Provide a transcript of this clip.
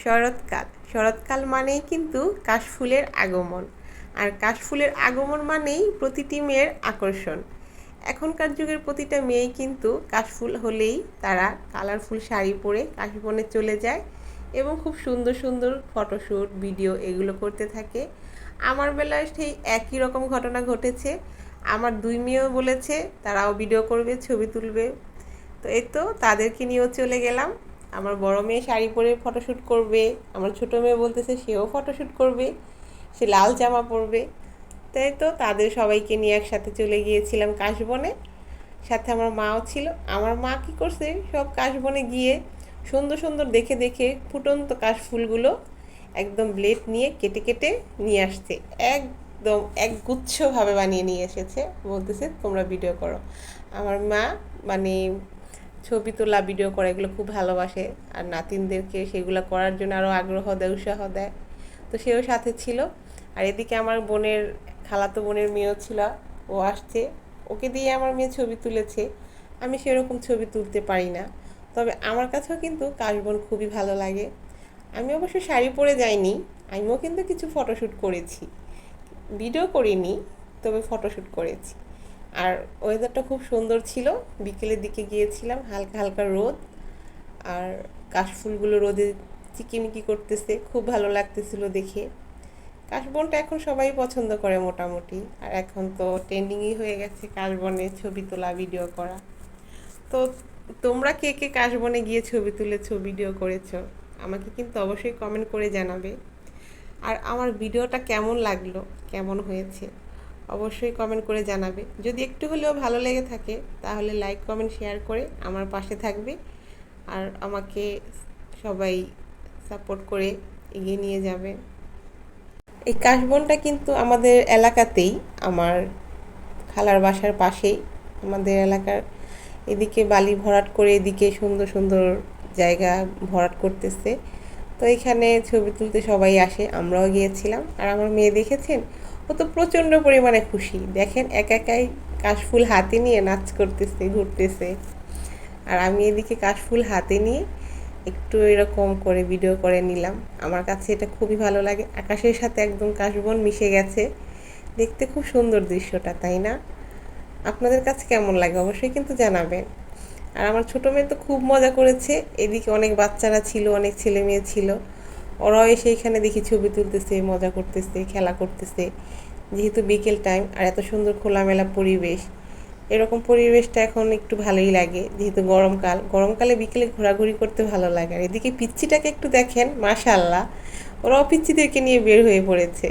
শরৎকাল মানেই কিন্তু কাশফুলের আগমন। আর কাশফুলের আগমন মানেই প্রতিটি মেয়ের আকর্ষণ। এখনকার যুগের প্রতিটা মেয়েই কিন্তু কাশফুল হলেই তারা কালারফুল শাড়ি পরে কাশবনে চলে যায় এবং খুব সুন্দর সুন্দর ফটোশ্যুট ভিডিও এগুলো করতে থাকে। আমার বেলায় সেই একই রকম ঘটনা ঘটেছে। আমার দুই মেয়েও বলেছে তারাও ভিডিও করবে, ছবি তুলবে। তো এই তো তাদেরকে নিয়েও চলে গেলাম। আমার বড় মেয়ে শাড়ি পরে ফটোশ্যুট করবে, আমার ছোটো মেয়ে বলতেছে সেও ফটোশ্যুট করবে, সে লাল জামা পরবে। তাই তো তাদের সবাইকে নিয়ে একসাথে চলে গিয়েছিলাম কাশবনে। সাথে আমার মাও ছিল। আমার মা কী করছে, সব কাশবনে গিয়ে সুন্দর সুন্দর দেখে দেখে ফুটন্ত কাশফুলগুলো একদম ব্লেড নিয়ে কেটে কেটে নিয়ে আসছে। একদম একগুচ্ছভাবে বানিয়ে নিয়ে এসেছে, বলতেছে তোমরা ভিডিও করো। আমার মা মানে ছবি তোলা ভিডিও করা এগুলো খুব ভালোবাসে, আর নাতিনদেরকে সেগুলো করার জন্য আরও আগ্রহ দেয়, উৎসাহ দেয়। তো সেও সাথে ছিল। আর এদিকে আমার বোনের খালাতো বোনের মেয়েও ছিল, ও আসছে, ওকে দিয়ে আমার মেয়ে ছবি তুলেছে। আমি সেরকম ছবি তুলতে পারি না, তবে আমার কাছেও কিন্তু কাশবন খুবই ভালো লাগে। আমি অবশ্য শাড়ি পরে যাইনি, আমিও কিন্তু কিছু ফটোশ্যুট করেছি, ভিডিও করিনি, তবে ফটোশ্যুট করেছি। আর ওয়েদারটা খুব সুন্দর ছিল। বিকেলের দিকে গিয়েছিলাম, হালকা হালকা রোদ, আর কাশফুলগুলো রোদে চিকিমিকি করতেছে, খুব ভালো লাগতেছিল দেখে। কাশবনটা এখন সবাই পছন্দ করে মোটামুটি, আর এখন তো ট্রেন্ডিংই হয়ে গেছে কাশবনে ছবি তোলা ভিডিও করা। তো তোমরা কে কে কাশবনে গিয়ে ছবি তুলেছো, ভিডিও করেছো, আমাকে কিন্তু অবশ্যই কমেন্ট করে জানাবে। আর আমার ভিডিওটা কেমন লাগলো, কেমন হয়েছে অবশ্যই কমেন্ট করে জানাবে। যদি একটু হলেও ভালো লেগে থাকে তাহলে লাইক কমেন্ট শেয়ার করে আমার পাশে থাকবে, আর আমাকে সবাই সাপোর্ট করে এগিয়ে নিয়ে যাবে। এই কাশবনটা কিন্তু আমাদের এলাকাতেই, আমার খালার বাসার পাশেই। আমাদের এলাকার এদিকে বালি ভরাট করে এদিকে সুন্দর সুন্দর জায়গা ভরাট করতেছে। তো এখানে ছবি তুলতে সবাই আসে, আমরাও গিয়েছিলাম। আর আমার মেয়ে দেখেছেন, ও তো প্রচণ্ড পরিমাণে খুশি, দেখেন একাই কাশফুল হাতে নিয়ে নাচ করতেছে, ঘুরতেছে। আর আমি এদিকে কাশফুল হাতে নিয়ে একটু এরকম করে ভিডিও করে নিলাম। আমার কাছে এটা খুবই ভালো লাগে, আকাশের সাথে একদম কাশবন মিশে গেছে, দেখতে খুব সুন্দর দৃশ্যটা, তাই না? আপনাদের কাছে কেমন লাগে অবশ্যই কিন্তু জানাবেন। আর আমার ছোটো মেয়ে তো খুব মজা করেছে, এদিকে অনেক বাচ্চারা ছিল, অনেক ছেলে মেয়ে ছিল, ওরাও এসে এখানে দেখি ছবি তুলতেছে, মজা করতেছে, খেলা করতেছে। যেহেতু বিকেল টাইম আর এত সুন্দর খোলামেলা পরিবেশ, এরকম পরিবেশটা এখন একটু ভালোই লাগে। যেহেতু গরমকালে বিকেলে ঘোরাঘুরি করতে ভালো লাগে। আর এদিকে পিচ্চিটাকে একটু দেখেন, মাশাআল্লাহ, ওরাও পিচ্চিদেরকে নিয়ে বের হয়ে পড়েছে।